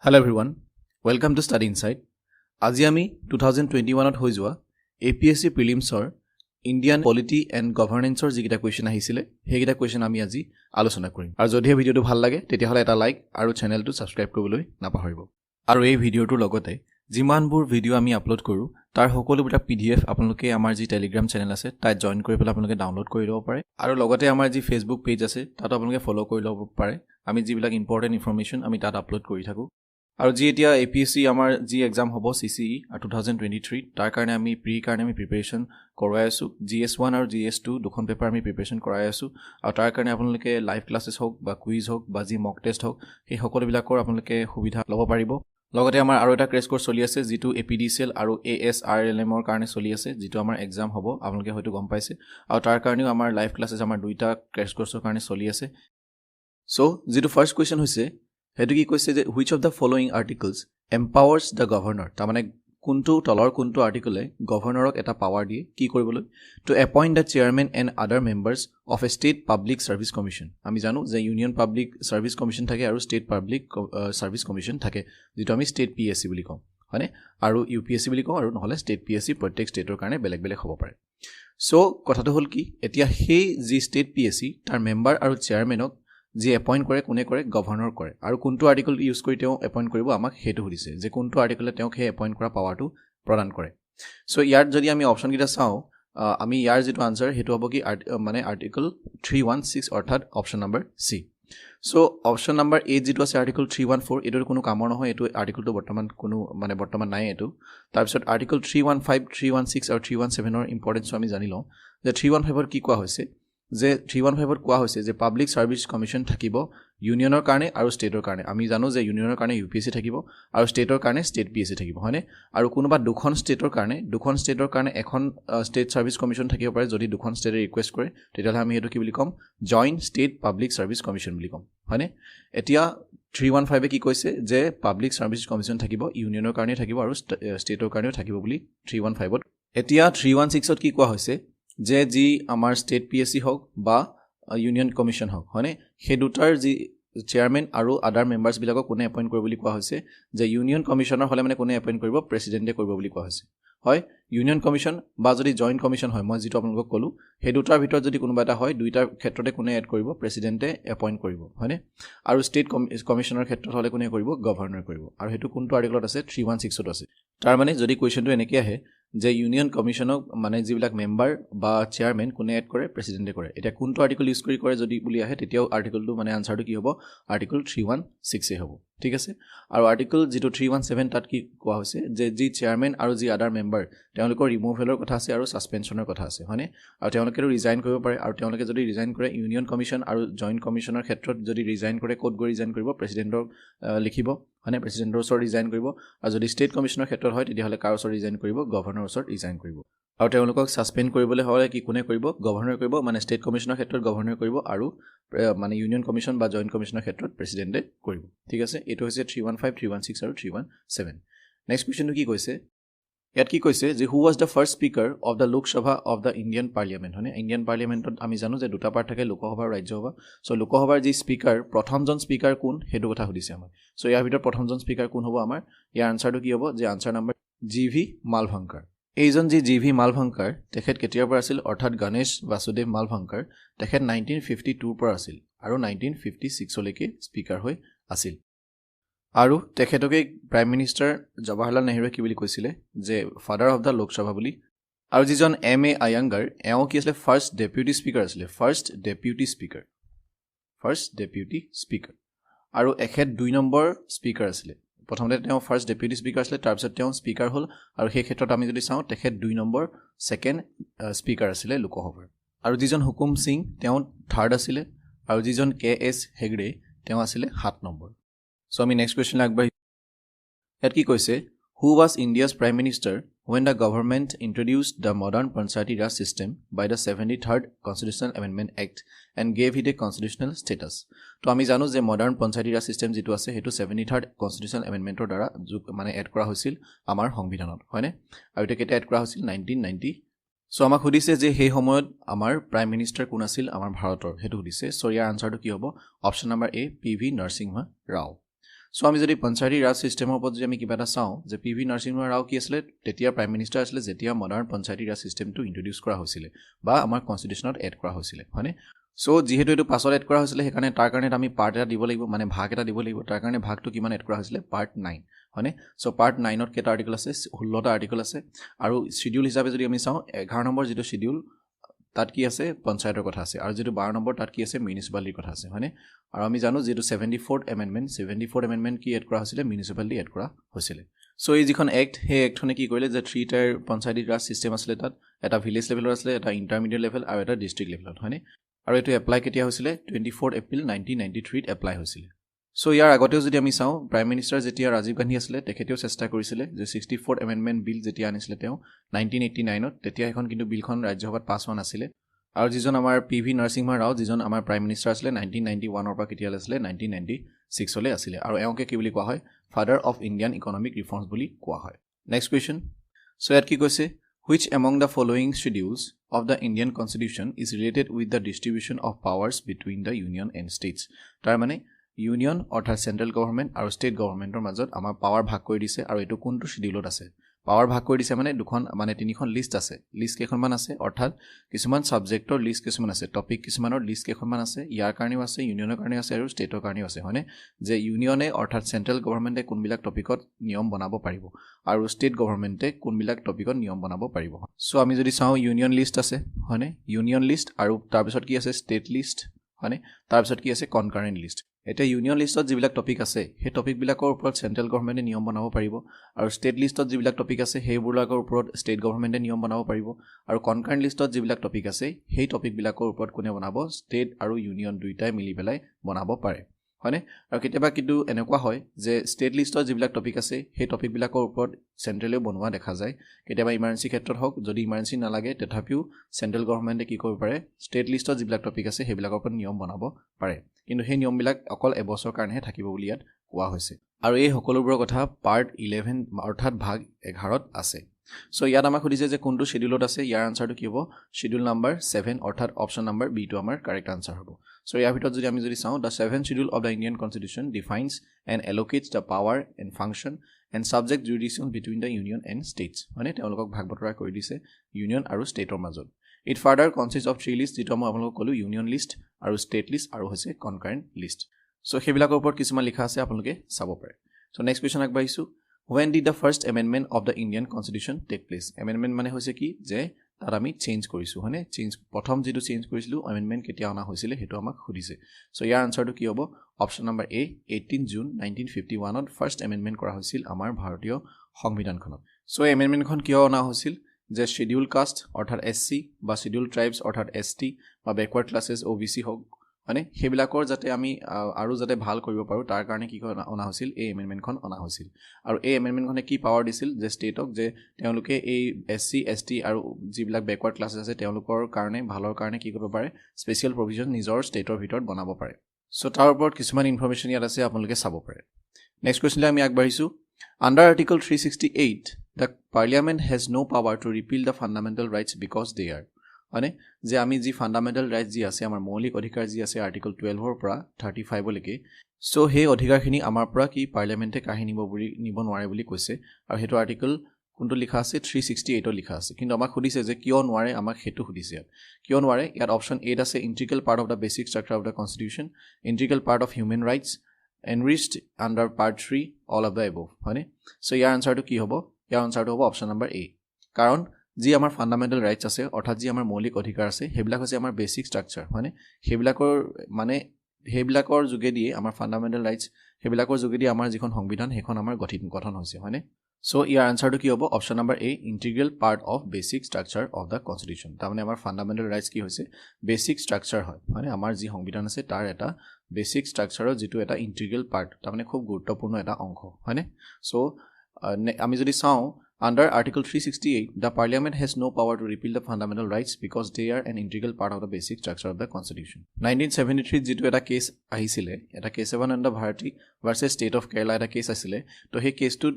Hello everyone, welcome to Study Insight. আজি আমি 2021 ত হৈ যোৱা APSC prelims or Indian Polity and Governance or যিকিটা কোৱেশ্চন আহিছিলে হেকিটা কোৱেশ্চন আমি আজি আলোচনা কৰিম। আৰু যদি এই ভিডিওটো ভাল লাগে তেতিয়া হলে এটা লাইক আৰু চেনেলটো সাবস্ক্ৰাইব কৰিবলৈ নাপাহৰিব। আৰু এই ভিডিওটোৰ লগতে যিমানবোৰ ভিডিও আমি আপলোড কৰো তাৰ সকলোবোৰ PDF আপোনালোকে আমাৰ যি টেলিগ্ৰাম চেনেল আছে তাত জয়েন কৰি পেলাই আপোনালোকে ডাউনলোড কৰি ল'ব পাৰে। আৰু লগতে আমাৰ যি ফেসবুক পেজ আছে তাত আপোনালোকে ফলো কৰি ল'ব পাৰে। আমি যিবিলাক ইম্পৰ্টেন্ট ইনফৰমেশন আমি তাত আপলোড কৰি থাকো। আৰু যি এতিয়া APSC আমাৰ যি এক্সাম হ'ব CCE 2023 তাৰ কাৰণে আমি প্ৰিপাৰেচন কৰাই আছো। GS1 আৰু GS2 দুখন পেপাৰ আমি প্ৰিপাৰেচন কৰাই আছো। আৰু তাৰ কাৰণে আপোনালোকে লাইভ ক্লাसेছ হওক বা কুইজ হওক বা যি মক টেষ্ট হওক এই সকলোবিলাকৰ আপোনালোকে সুবিধা ল'ব পাৰিব। লগতে আমাৰ আৰু এটা ক্ৰেছ কোৰ্স চলি আছে যিটো APDCL আৰু ASRLM ৰ কাৰণে চলি আছে, যিটো আমাৰ এক্সাম হ'ব আপোনালোকে হয়তো গম পাইছে। আৰু তাৰ কাৰণেও আমাৰ লাইভ ক্লাছেছ আমাৰ দুইটা ক্ৰেছ কোৰ্সৰ কাৰণে চলি আছে। সো যিটো ফাৰ্স্ট কোৱেশ্চন হৈছে হেতু কি কৈছে যে which of the following articles empowers the governor, তাৰ মানে কোনটো তলৰ কোনটো আৰ্টিকলে গভৰ্ণৰক এটা পাৱাৰ দিয়ে কি কৰিবলৈ to appoint the chairman and other members of a state public service commission। আমি জানো যে ইউনিয়ন পাব্লিক সাৰ্ভিস কমিশন থাকে আৰু ষ্টেট পাব্লিক সাৰ্ভিস কমিশন থাকে, যেটো আমি ষ্টেট PSC বুলি কওঁ হয়নে, আৰু UPSC বুলি কওঁ, আৰু নহলে ষ্টেট PSC প্ৰত্যেক ষ্টেটৰ কাৰণে বেলেগ বেলেগ হ'ব পাৰে। সো কথাটো হ'ল কি এতিয়া সেই যি ষ্টেট PSC তাৰ মেম্বাৰ আৰু চেয়াৰমেনক যি এপইন্ট কৰে কোনে কৰে গভৰ্ণৰ কৰে। আৰু কোনটো আৰ্টিকল ইউজ কৰি তেওঁ এপইন্ট কৰিব আমাক হেতু সুধিছে যে কোনটো আৰ্টিকলে তেওঁক হে এপইন্ট কৰা পাৱাৰটো প্ৰদান কৰে। সো ইয়াত যদি আমি অপচন কিটা চাওঁ আমি ইয়াৰ যেটো আনসাৰ হেতু হ'ব কি মানে আৰ্টিকল 316 অৰ্থাৎ অপচন নম্বৰ সি। সো অপচন নম্বৰ এ যেটো আছে আৰ্টিকল 314 এটোৰ কোনো কামৰ নহয়, এটো আৰ্টিকলটো বৰ্তমান নাই এটো। তাৰ পিছত আৰ্টিকল 315 316 আৰু 317 ৰ ইম্পৰ্টেন্স আমি জানি লওঁ যে 315 ৰ কি কোৱা হৈছে যে 315 ত কোৱা হৈছে যে পাব্লিক সাৰ্ভিস কমিশন থাকিব ইউনিয়নৰ কাৰণে আৰু ষ্টেটৰ কাৰণে। আমি জানো যে ইউনিয়নৰ কাৰণে UPSC থাকিব আৰু ষ্টেটৰ কাৰণে ষ্টেট PSC থাকিব হয়নে। আৰু কোনোবা দুখন ষ্টেটৰ কাৰণে এখন ষ্টেট সাৰ্ভিস কমিশন থাকিব পাৰে। যদি দুখন ষ্টেটে ৰিকুৱেষ্ট কৰে তেতিয়াহলে আমি হেতু কি বুলি কম joint state public service commission বুলি কম হয়নে। এতিয়া 315 এ কি কৈছে যে পাব্লিক সাৰ্ভিস কমিশন থাকিব ইউনিয়নৰ কাৰণে থাকিব আৰু ষ্টেটৰ কাৰণেও থাকিব বুলি 315 ত। এতিয়া 316 ত কি কোৱা হৈছে যে যি আমাৰ ষ্টেট PSC হওক বা ইউনিয়ন কমিশন হওক হয়নে, সেই দুটাৰ যি চেয়াৰমেন আৰু আদাৰ মেম্বাৰ্স বিলাকক কোনে এপইন্ট কৰিব বুলি কোৱা হৈছে যে ইউনিয়ন কমিশনৰ হলে মানে কোনে এপইন্ট কৰিব প্ৰেসিডেন্টে কৰিব বুলি কোৱা হৈছে। হয় ইউনিয়ন কমিশন বা যদি জয়েন্ট কমিশন হয় মই যেটো আপোনালোকক কলো সেই দুটাৰ ভিতৰত যদি কোনোবা এটা হয় দুইটাৰ ক্ষেত্ৰতে কোনে এড কৰিব প্ৰেসিডেন্টে এপইন্ট কৰিব হয়নে। আৰু ষ্টেট কমিশনৰ ক্ষেত্ৰত হলে কোনে কৰিব গভৰ্ণৰ কৰিব। আৰু হেতু কোনটো আৰ্টিকলত আছে 316 ত আছে। তাৰ মানে যদি কোৱেশ্চনটো এনেকৈ আহে যে ইউনিয়ন কমিশনক মানে যিবিলাক মেম্বাৰ বা চেয়াৰমেন কোনে এড কৰে প্ৰেসিডেন্টে কৰে, এটা কোনটো আৰ্টিকল ইউজ কৰি কৰে যদি বুলি আহে তেতিয়াও আৰ্টিকলটো মানে আনসাৰটো কি হ'ব আৰ্টিকল 316 এ হ'ব ঠিক আছে। আৰু আৰ্টিকল যেটো 317 তাত কি কোৱা হৈছে যে যি চেয়াৰমেন আৰু যি আদাৰ মেম্বাৰ তেওঁলোকৰ ৰিমুভেলৰ কথা আছে আৰু সাসপেনশনৰ কথা আছে হয়নে। আৰু তেওঁলোকে ৰিজাইন কৰিব পাৰে, আৰু তেওঁলোকে যদি ৰিজাইন কৰে ইউনিয়ন কমিশন আৰু জয়েন্ট কমিশনৰ ক্ষেত্ৰত যদি ৰিজাইন কৰে ক'ত গৈ ৰিজাইন কৰিব প্ৰেসিডেন্টক লিখিব হয়নে, প্ৰেসিডেন্টৰ ওচৰত ৰিজাইন কৰিব। আৰু যদি ষ্টেট কমিশনৰ ক্ষেত্ৰত হয় তেতিয়াহলে কাৰ ওচৰত ৰিজাইন কৰিব গভৰ্ণৰৰ ওচৰত ৰিজাইন কৰিব। আৰু তেওঁলোকক সাসপেন্ড কৰিবলৈ হলে কি কোনে কৰিব গভৰ্ণৰ কৰিব, মানে ষ্টেট কমিশনৰ ক্ষেত্ৰত গভৰ্ণৰ কৰিব আৰু মানে ইউনিয়ন কমিশন বা জয়েন্ট কমিশনৰ ক্ষেত্ৰত প্ৰেসিডেন্টে কৰিব ঠিক আছে। এটো হৈছে 315 316 আৰু 317। নেক্সট কোৱেশ্চনটো কি কৈছে ইয়াত কি কৈছে যে who was the first speaker of the Lok Sabha of the Indian parliament হয়নে। ইণ্ডিয়ান পাৰ্লিয়ামেণ্টত আমি জানো যে দুটা পাৰ্ট থাকে লোকসভা আৰু ৰাজ্যসভা। সো লোকসভাৰ যি স্পিকাৰ প্ৰথমজন স্পিকাৰ কোন হেতু কথা সুধিছে আমাক। সো ইয়াৰ ভিতৰত প্ৰথমজন স্পিকাৰ কোন হ'ব আমাৰ ইয়াৰ আনসাৰটো কি হ'ব যে আনসাৰ নম্বৰ GV মালভাংকাৰ। এইজন যি GV মালভাংকাৰ তেখেত কেতিয়াৰ পৰা আছিল অৰ্থাৎ গণেশ বাসুদেৱ মালভাংকাৰ তেখেত 1952 পৰা আছিল আৰু 1956 লৈকে স্পিকাৰ হৈ আছিল। আৰু তেখেতকে প্ৰাইম মিনিষ্টাৰ জৱাহৰলাল নেহৰুৱে কি বুলি কৈছিলে যে ফাদাৰ অফ দ্য লোকসভা বুলি। আৰু যিজন MA আয়াংগাৰ এওঁ কি আছিলে ফাৰ্স্ট ডেপুটি স্পিকাৰ আছিলে, ফাৰ্স্ট ডেপুটি স্পিকাৰ। আৰু এখেত 2 নম্বৰ স্পিকাৰ আছিলে। প্ৰথমতে তেওঁ ফাৰ্স্ট ডেপুটি স্পিকাৰ আছিলে, তাৰপিছত তেওঁ স্পিকাৰ হ'ল, আৰু সেই ক্ষেত্ৰত আমি যদি চাওঁ তেখেত 2 নম্বৰ সেকেন্ড স্পিকাৰ আছিলে লোকসভাৰ। আৰু যিজন হুকুম সিং তেওঁ 3rd আছিলে, আৰু যিজন KS হেগড়ে তেওঁ আছিলে 7 নম্বৰ। সো আমি নেক্সট কোৱেশ্চন আগবাঢ়ি ইয়াত কি কৈছে who was India's prime minister when the government introduced the modern Panchayati Raj system by the 73rd Constitutional Amendment Act and gave it a constitutional status। তো আমি জানো যে মডাৰ্ণ পঞ্চায়তী ৰাজ সিস্টেম যেটো আছে হেতু 73rd Constitutional Amendmentৰ দ্বাৰা মানে এড কৰা হৈছিল আমাৰ সংবিধানত হয়নে। আৰু এটা কেতিয়া এড কৰা হৈছিল 1990। সো আমাক সুধিছে যে সেই সময়ত আমাৰ প্ৰাইম মিনিষ্টাৰ কোন আছিল আমাৰ ভাৰতৰ হেতু সুধিছে। সো ইয়াৰ আনসাৰটো কি হ'ব option number A PV Narasimha Rao. So আমি যদি পঞ্চায়তী ৰাজ সিস্টেমৰ ওপৰত যদি আমি কিবা এটা চাওঁ যে পিভি নৰসিংহ ৰাও কি আছিল তেতিয়া প্ৰাইম মিনিষ্টাৰ আছিল যেতিয়া মডাৰ্ণ পঞ্চায়তী ৰাজ সিস্টেমটো ইন্ট্ৰোডিউস কৰা হৈছিল বা আমাৰ কনস্টিটিউশনত এড কৰা হৈছিল হয়নে সো যেহেতু এটো পাছত এড কৰা হৈছিল হেকাৰণে তাৰ কাৰণে আমি পাৰ্ট এটা দিব লাগিব মানে ভাগ এটা দিব লাগিব তাৰ কাৰণে ভাগটো কিমান এড কৰা হৈছিল পাৰ্ট 9 হয়নে সো পাৰ্ট 9 ত কেটা আৰ্টিকল আছে 16টা আৰ্টিকল আছে আৰু শিডিউল হিচাপে যদি আমি চাওঁ 11 নম্বৰ যেটো শিডিউল তাত কি আছে পঞ্চায়তৰ কথা আছে আৰু যেটো 12 নম্বৰ তাত কি আছে মিউনিসিপালিটিৰ কথা আছে হয়নে আৰু আমি জানো যেটো 74th এমেন্ডমেন্ট কি এড কৰা হৈছিল মিউনিসিপালিটি এড কৰা হৈছিল সো এই যিখন এক্ট হে এক্ট হনে কি কৰিলে যে 3 টায়াৰ পঞ্চায়তী ৰাজ সিস্টেম আছিল তাত এটা ভিলেজ লেভেলৰ আছিল এটা ইন্টাৰমিডিয়েট লেভেল আৰু এটা ডিস্ট্ৰিক্ট লেভেলত হয়নে আৰু এটো এপ্লাই কেতিয়া হৈছিল 24 এপ্ৰিল 1993 ত এপ্লাই হৈছিল সো ইয়াৰ আগতেও যদি আমি চাওঁ প্ৰাইম মিনিষ্টাৰ যেতিয়া ৰাজীৱ গান্ধী আছিল তেখেতেও চেষ্টা কৰিছিল যে 64th এমেন্ডমেন্ট বিল যেতিয়া আনিছিল তেওঁ 1989 ত তেতিয়া এখন কিন্তু বিলখন ৰাজ্যসভাত পাছ হোৱা নাছিল আৰু যিজন আমাৰ পিভি নৰসিংহ ৰাও যিজন আমাৰ প্ৰাইম মিনিষ্টাৰ আছিল 1991 ৰ পৰা কেতিয়া আছিল 1996 লৈ আছিল আৰু এওঁকে কি বুলি কোৱা হয় father of Indian economic reforms বুলি কোৱা হয় নেক্সট কোৱেশ্চন সো ইয়াত কি কৈছে which among the following schedules of the Indian Constitution is related with the distribution of powers between the union and states তাৰ মানে ইউনিয়ন অৰ্থাৎ সেন্ট্ৰেল গভৰ্নমেন্ট আৰু ষ্টেট গভৰ্নমেন্টৰ মাজত আমাৰ পাৱাৰ ভাগ কৰি দিছে আৰু এটো কোনটো শিডিউলত আছে পাৱাৰ ভাগ কৰি দিছে মানে দুখন মানে তিনিখন লিষ্ট আছে লিষ্ট কেইখনমান আছে অৰ্থাৎ কিছুমান সাবজেক্টৰ লিষ্ট কিছুমান আছে টপিক কিছুমানৰ লিষ্ট কেইখনমান আছে ইয়াৰ কাৰণেও আছে ইউনিয়নৰ কাৰণে আছে আৰু ষ্টেটৰ কাৰণেও আছে হয়নে যে ইউনিয়নে অৰ্থাৎ সেন্ট্ৰেল গভৰ্নমেন্টে কোনবিলাক টপিকত নিয়ম বনাব পাৰিব আৰু ষ্টেট গভৰ্নমেন্টে কোনবিলাক টপিকত নিয়ম বনাব পাৰিব সো আমি যদি চাওঁ ইউনিয়ন লিষ্ট আছে হয়নে ইউনিয়ন লিষ্ট আৰু তাৰ পিছত কি আছে ষ্টেট লিষ্ট হয়নে তাৰ পিছত কি আছে কনকাৰেন্ট লিষ্ট এটা ইউনিয়ন লিষ্টত যিবিলাক টপিক আছে সেই টপিক বিলাকৰ ওপৰত সেন্ট্ৰেল গভৰ্নমেন্টে নিয়ম বনাব পাৰিব আৰু ষ্টেট লিষ্টত যিবিলাক টপিক আছে সেইবোৰৰ ওপৰত ষ্টেট গভৰ্নমেন্টে নিয়ম বনাব পাৰিব আৰু কনকাৰেন্ট লিষ্টত যিবিলাক টপিক আছে সেই টপিক বিলাকৰ ওপৰত কোনে বনাব ষ্টেট আৰু ইউনিয়ন দুইটাই মিলি পেলাই বনাব পাৰে হয়নে আৰু কেতিয়াবা কিন্তু এনেকুৱা হয় যে ষ্টেট লিষ্টত যিবিলাক টপিক আছে সেই টপিক বিলাকৰ ওপৰত সেন্ট্ৰেলেও বনোৱা দেখা যায় কেতিয়াবা ইমাৰ্জেন্সি ক্ষেত্ৰত হওক যদি ইমাৰ্জেন্সি নালাগে তথাপিও সেন্ট্ৰেল গভৰ্নমেন্টে কি কৰিব পাৰে ষ্টেট লিষ্টত যিবিলাক টপিক আছে সেইবিলাকৰ ওপৰত নিয়ম বনাব পাৰে কিন্তু সেই নিয়মবিলাক অকল এবছৰ কাৰণেহে থাকিব বুলি ইয়াত কোৱা হৈছে আৰু এই সকলোবোৰৰ কথা পাৰ্ট 11 অৰ্থাৎ ভাগ 11ত আছে সো ইয়াত আমাক সুধিছে যে কোনটো শিডিউলত আছে ইয়াৰ আনসাৰটো কি হ'ব শিডিউল নাম্বাৰ 7 অৰ্থাৎ অপচন নাম্বাৰ বি টো আমাৰ কাৰেক্ট আনসাৰ হ'ব সো ইয়াৰ ভিতৰত যদি আমি যদি চাওঁ the 7th schedule of the Indian Constitution defines and allocates the power and function and subject jurisdiction between the union and states মানে তেওঁলোকক ভাগ বতৰা কৰি দিছে ইউনিয়ন আৰু ষ্টেটৰ মাজত It further consists of 3 lists যেটো মই আপোনালোকক ক'লো ইউনিয়ন লিষ্ট আৰু ষ্টেট লিষ্ট আৰু হৈছে কনকাৰেন্ট লিষ্ট সো হেবিলাকৰ ওপৰত কিছুমান লিখা আছে আপোনালোকে চাব পাৰে সো নেক্সট কোৱেশ্চন আগবাঢ়িছো When did the first amendment of the Indian Constitution take place? Amendment মানে হৈছে কি যে তাত আমি চেঞ্জ কৰিছো হনে চেঞ্জ প্ৰথম যেটো চেঞ্জ কৰিছিলো amendment কেতিয়া অনা হৈছিল হেতু আমাক সুধিছে সো ইয়াৰ আনসাৰটো কি হ'ব অপচন নাম্বাৰ এ 18 জুন 1951 ত ফাৰ্ষ্ট amendment কৰা হৈছিল আমাৰ ভাৰতীয় সংবিধানখনত সো amendmentখন কিয় অনা হৈছিল যে শিডিউল কাষ্ট অৰ্থাৎ এসসি বা শিডিউল ট্ৰাইবস অৰ্থাৎ এসটি বা ব্যাকওয়াৰ্ড ক্লাसेस ওবিসি হওক মানে হেবিলাকৰ যাতে আমি আৰু যাতে ভাল কৰিব পাৰো তাৰ কাৰণে কি অনা হৈছিল এই এমেন্ডমেন্টখন অনা হৈছিল আৰু এই এমেন্ডমেন্টখনে কি পাৱাৰ দিছিল যে ষ্টেটক যে তেওঁলোকে এই এসসি এসটি আৰু যিবিলাক ব্যাকওয়াৰ্ড ক্লাसेस আছে তেওঁলোকৰ কাৰণে ভালৰ কাৰণে কি কৰিব পাৰে স্পেশাল প্ৰভিজন নিজৰ ষ্টেটৰ ভিতৰত বনাব পাৰে সো তাৰ ওপৰত কিছুমান ইনফৰমেশন ইয়াত আছে আপোনালোকে চাব পাৰে নেক্সট কোৱেশ্চনলৈ আমি আগবাঢ়িছো Under Article 368, the Parliament has no power to repeal the fundamental rights because they are মানে যে আমি যি ফান্ডামেন্টাল ৰাইটস যি আছে আমাৰ মৌলিক অধিকাৰ যি আছে আৰ্টিকল 12 ৰ পৰা 35 লৈকে সো হে অধিকাৰখিনি আমাৰ পৰা কি পাৰ্লিয়ামেন্টে কাঢ়ি নিব নোৱাৰে বুলি কৈছে আৰু হেতু আৰ্টিকল কোনটো লিখা আছে 368 ত লিখা আছে কিন্তু আমাক সুধিছে যে কিয় নোৱাৰে আমাক হেতু সুধিছে কিয় নোৱাৰে ইয়াত অপচন 8 আছে integral part of the basic structure of the constitution integral part of human rights enriched under part 3 all of the above হয়নে সো ইয়াৰ আনসাৰটো কি হ'ব ইয়াৰ আনসাৰটো হ'ব অপচন নাম্বাৰ এ কাৰণ যি আমাৰ ফান্ডামেন্টাল ৰাইটস আছে অৰ্থাৎ যি আমাৰ মৌলিক অধিকাৰ আছে হেবিলাক হৈছে আমাৰ বেসিক স্ট্ৰাকচাৰ হয়নে হেবিলাকৰ যোগেদি আমাৰ ফান্ডামেন্টাল ৰাইটস হেবিলাকৰ যোগেদি আমাৰ যিখন সংবিধান হেখন আমাৰ গঠন হৈছে হয়নে সো ইয়াৰ আনসাৰটো কি হ'ব option number A integral part of basic structure of the constitution তাৰমানে আমাৰ ফান্ডামেন্টাল ৰাইটস কি হৈছে বেসিক স্ট্ৰাকচাৰ হয় মানে আমাৰ যি সংবিধান আছে তাৰ এটা বেসিক স্ট্ৰাকচাৰৰ যেটো এটা ইন্টিগ্ৰেল পাৰ্ট তাৰমানে খুব গুৰুত্বপূৰ্ণ এটা অংশ হয়নে সো আমি যদি চাওঁ Under Article 368, the Parliament has no power to repeal the fundamental rights because they are an integral part of the basic structure of the Constitution. 1973 যেটো এটা কেস আহিছিলে এটা কেশৱানন্দ ভাৰতী ভাৰ্সেছ ষ্টেট অফ কেৰালা এটা কেস আছিল তো সেই কেসটোত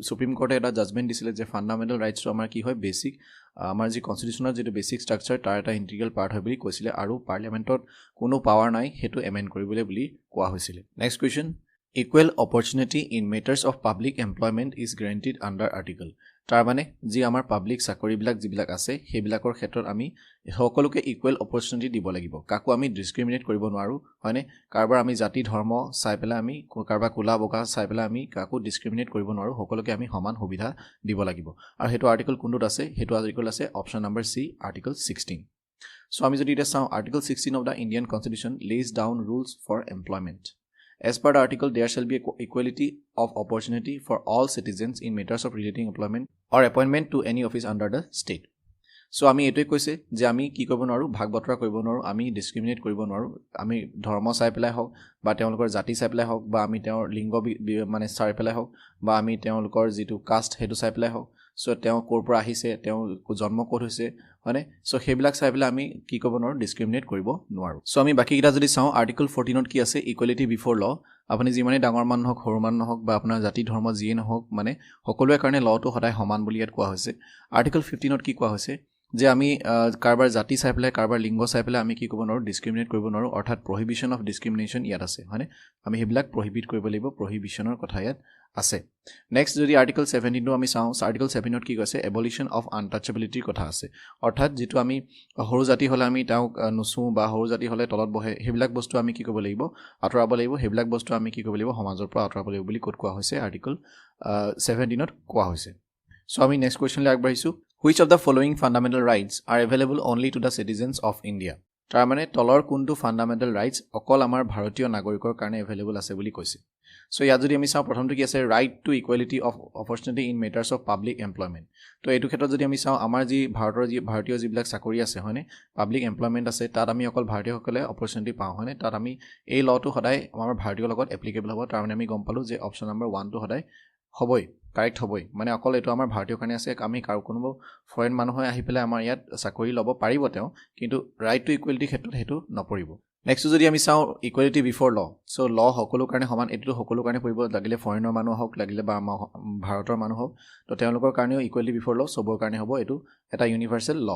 সুপ্ৰিম কোৰ্টে এটা জাজমেন্ট দিছিলে যে ফান্ডামেন্টাল ৰাইটছটো আমাৰ কি হয় বেসিক আমাৰ যি কনস্টিটিউশনৰ যেটো বেসিক স্ট্ৰাকচাৰ তাৰ এটা ইন্টিগ্ৰেল পাৰ্ট হয় বুলি কৈছিলে আৰু পাৰ্লিয়ামেন্টত কোনো পাৱাৰ নাই হেতু এমেন্ড কৰিবলৈ বুলি কোৱা হৈছিল next question Equal opportunity in matters of public employment is guaranteed under article. তাৰ মানে যি আমাৰ পাব্লিক চাকৰিবিলাক যিবিলাক আছে সেইবিলাকৰ ক্ষেত্ৰত আমি সকলোকে ইকুৱেল অপৰচুনিটি দিব লাগিব কাকো আমি ডিসক্ৰিমিনেট কৰিব নোৱাৰো হয়নে কাৰবাৰ আমি জাতি ধৰ্ম চাই পেলাই আমি কাৰবা কোলা বকা চাই পেলাই আমি কাকো ডিসক্ৰিমিনেট কৰিব নোৱাৰো সকলোকে আমি সমান সুবিধা দিব লাগিব আৰু হেতু আৰ্টিকল কোনটোত আছে হেতু আৰ্টিকল আছে অপচন নম্বৰ সি আৰ্টিকল 16 সো আমি যদি এটা চাও article 16 of the Indian constitution lays down rules for employment. As per the article, there shall be equality of opportunity for all citizens in matters of relating employment or appointment to any office under the state. So আমি এটোই কৈছে যে আমি কি কৰিব নোৱাৰো ভাগ বতৰা কৰিব নোৱাৰো আমি ডিসক্ৰিমিনেট কৰিব নোৱাৰো আমি ধৰ্ম চাই পেলাই হওক বা তেওঁলোকৰ জাতি চাই পেলাই হওক বা আমি তেওঁৰ লিংগ মানে চাই পেলাই হওক বা আমি তেওঁলোকৰ যেটো কাষ্ট হেতু চাই পেলাই হওক সো তেওঁ কোৰ পৰা আহিছে তেওঁ জন্ম ক'ত হৈছে মানে সো হেবিলাক চাই পেলাই আমি কি কৰিব নোৱাৰো ডিসক্ৰিমিনেট কৰিব নোৱাৰো সো আমি বাকি কিটা যদি চাও আৰ্টিকল 14 ত কি আছে ইকুৱেলিটি বিফৰ ল আপুনি যিমানে ডাঙৰ মান নহওক সৰু মান নহওক বা আপোনাৰ জাতি ধৰ্ম যিয়ে নহওক মানে সকলোৰে কাৰণে লটো সদায় সমান বুলি ইয়াত কোৱা হৈছে আৰ্টিকল 15 ত কি কোৱা হৈছে যে আমি কাৰবাৰ জাতি চাই পেলাই কাৰবাৰ লিংগ চাই পেলাই আমি কি কৰিব নোৱাৰো ডিসক্ৰিমিনেট কৰিব নোৱাৰো অৰ্থাৎ প্ৰহিবিশন অফ ডিসক্ৰিমিনেশন ইয়াত আছে মানে আমি হেবিলাক প্ৰহিবিট কৰিব লাগিব প্ৰহিবিশনৰ কথা ইয়াত আছে নেক্সট যদি আৰ্টিকল 17 টো আমি চাও আৰ্টিকল 7 ত কি কৈছে এবলিশন অফ আনটাচেবিলিটিৰ কথা আছে অৰ্থাৎ যেটো আমি হৰু জাতি হলে আমি তাওক নুসু বা হৰু জাতি হলে তলত বহে হেবিলাক বস্তু আমি কি কৰিব লাগিব আতৰাব লাগিব হেবিলাক বস্তু আমি কি কৰিব লাগিব সমাজৰ পৰা আতৰাব লাগিব বুলি কোৱা হৈছে আৰ্টিকল 17 ত কোৱা হৈছে সো আমি নেক্সট কোৱেশ্চন লৈ আগবাঢ়িছো Which of the following fundamental rights are available only to the citizens of India? তাৰ মানে তলৰ কোনটো ফান্ডামেন্টাল ৰাইটস অকল আমাৰ ভাৰতীয় নাগৰিকৰ কাৰণে এভেইলেবল আছে বুলি কৈছে সো ইয়াত যদি আমি চাও প্ৰথমটো কি আছে right to equality of opportunity in matters of public employment তো এইটো ক্ষেত্ৰত যদি আমি চাও আমাৰ যি ভাৰতীয় যিবিলাক চাকৰি আছে হয়নে পাব্লিক এমপ্লয়মেন্ট আছে তাত আমি অকল ভাৰতীয়সকলে অপৰচুনিটি পাও হয়নে তাত আমি এই লটো সদায় আমাৰ ভাৰতীয় লগত এপ্লিকেবল হ'ব তাৰ মানে আমি গম পালো যে অপচন নম্বৰ 1 টো সদায় হবই কাৰেক্ট হবই মানে অকল এটো আমাৰ ভাৰতীয় কাৰণে আছে আমি কাৰো কোনো ফৰেন মানুহ হৈ আহি পেলাই আমাৰ ইয়াত চাকৰি ল'ব পাৰিব তেওঁ কিন্তু ৰাইট টু ইকুৱেলিটি ক্ষেত্ৰত হেতু নপৰিব নেক্সট যদি আমি চাও ইকুৱেলিটি বিফৰ ল সো ল সকলো কাৰণে সমান এটো সকলো কাৰণে পৰিব লাগিলে ফৰেনৰ মানুহ হওক লাগিলে বা ভাৰতৰ মানুহ হওক তো তেওঁলোকৰ কাৰণেও ইকুৱেলিটি বিফৰ ল সবৰ কাৰণে হ'ব এটো এটা ইউনিভাৰ্সেল ল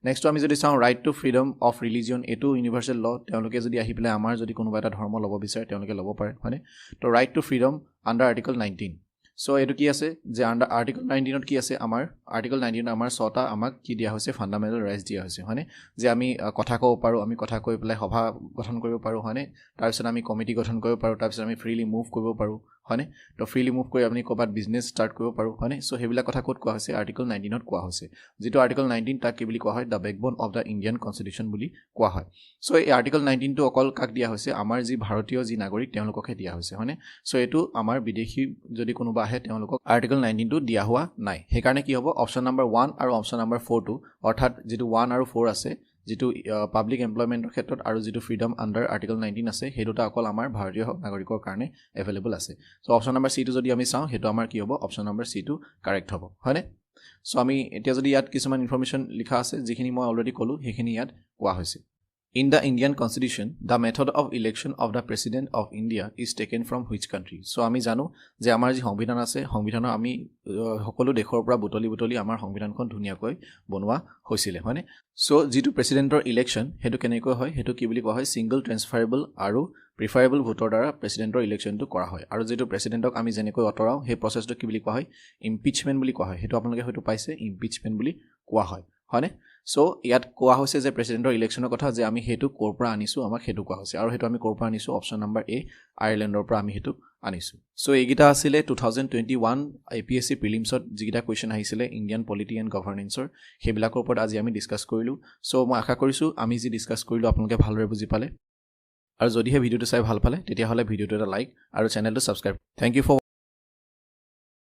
নেক্সট আমি যদি চাও right to freedom of religion এটো ইউনিভাৰ্সেল ল তেওঁলোকে যদি আহি পেলাই আমাৰ যদি কোনোবা এটা ধৰ্ম ল'ব বিচাৰে তেওঁলোকে ল'ব পাৰে হয়নে তো right to freedom under article 19 so এটো কি আছে যে আন্ডাৰ আৰ্টিকল 19 ত কি আছে আমাৰ আৰ্টিকল 19 আমাৰ ছটা আমাক কি দিয়া হৈছে ফান্ডামেন্টাল ৰাইটস দিয়া হৈছে হয়নে যে আমি কথা কব পাৰো আমি কথা কৈ পেলাই সভা গঠন কৰিব পাৰো হয়নে তাৰ পিছত আমি কমিটি গঠন কৰিব পাৰো তাৰ পিছত আমি ফ্ৰীলি মুভ কৰিব পাৰো হয়নে তো ফ্ৰীলি মুভ কৰি আপুনি ক'বাত বিজনেছ ষ্টাৰ্ট কৰিব পাৰো হয়নে সো হেবিলাক কথা ক'ত কোৱা হৈছে আৰ্টিকল 19 ত কোৱা হৈছে যেটো আৰ্টিকল 19 তাক কি বুলি কোৱা হয় দা বেকবোন অফ দা ইণ্ডিয়ান কনস্টিটিউশন বুলি কোৱা হয় সো এই আৰ্টিকল 19 টো অকল কাক দিয়া হৈছে আমাৰ যি ভাৰতীয় যি নাগৰিক তেওঁলোককহে দিয়া হৈছে হয়নে সো এটো আমাৰ বিদেশী যদি কোনোবা আহে তেওঁলোকক আৰ্টিকল 19 টো দিয়া হোৱা নাই সেই কাৰণে কি হ'ব অপচন নম্বৰ 1 আৰু অপচন নম্বৰ 4 টো অৰ্থাৎ যেটো 1 আৰু 4 আছে যেটো পাব্লিক এমপ্লয়মেন্টৰ ক্ষেত্ৰত আৰু যেটো ফ্ৰীডম আন্ডাৰ আৰ্টিকল 19 আছে হেতুটা অকল আমাৰ ভাৰতীয় নাগৰিকৰ কাৰণে এভেইলেবল আছে সো অপচন নম্বৰ সি টো যদি আমি চাও হেতু আমাৰ কি হ'ব অপচন নম্বৰ সি টো কাৰেক্ট হ'ব হয়নে সো আমি এতিয়া যদি ইয়াত কিছুমান ইনফৰমেশন লিখা আছে যিখিনি মই অলৰেডি কলো হেখিনি ইয়াত কোৱা হৈছে In the Indian Constitution, the method of election of the President of India is taken from which country? So আমি জানো যে আমাৰ যি সংবিধান আছে সংবিধানৰ আমি সকলো দেশৰ পৰা বুটলি আমাৰ সংবিধানখন ধুনিয়াকৈ বনোৱা হৈছিল হয়নে সো যেটো প্ৰেসিডেন্টৰ ইলেকশন হেতু কেনেকৈ হয় হেতু কি বুলি কোৱা হয় সিঙ্গল ট্ৰান্সফাৰেবল আৰু প্ৰিফাৰেবল ভোটৰ দ্বাৰা প্ৰেসিডেন্টৰ ইলেকশনটো কৰা হয় আৰু যেটো প্ৰেসিডেন্টক আমি যেনেকৈ অতৰাও হে প্ৰসেছটো কি বুলি কোৱা হয় ইমপিচমেন্ট বুলি কোৱা হয় হেতু আপোনালোকে হয়তো পাইছে ইমপিচমেন্ট বুলি কোৱা হয় হয়নে সো ইয়াত কোৱা হৈছে যে প্ৰেসিডেন্টৰ ইলেকশনৰ কথা যে আমি হেতু কোৰ পৰা আনিছো আমাক হেতু কোৱা হৈছে আৰু হেতু আমি কোৰ পৰা আনিছো অপচন নম্বৰ এ আয়াৰলেণ্ডৰ পৰা আমি হেতু আনিছো সো এইগিটা আছিল 2021 APSC প্ৰিলিমছত যিগিটা কোৱেশ্চন আহিছিল ইণ্ডিয়ান পলিটি এণ্ড গভৰ্নেন্সৰ হেবিলাকৰ ওপৰত আজি আমি ডিসকাস কৰিলো সো মই আশা কৰিছো আমি যি ডিসকাস কৰিলো আপোনালোকে ভালদৰে বুজি পালে আৰু যদিহে ভিডিওটো চাই ভাল পালে তেতিয়া হলে ভিডিওটো এটা লাইক আৰু চেনেলটো সাবস্ক্ৰাইব থ্যাংক ইউ ফৰ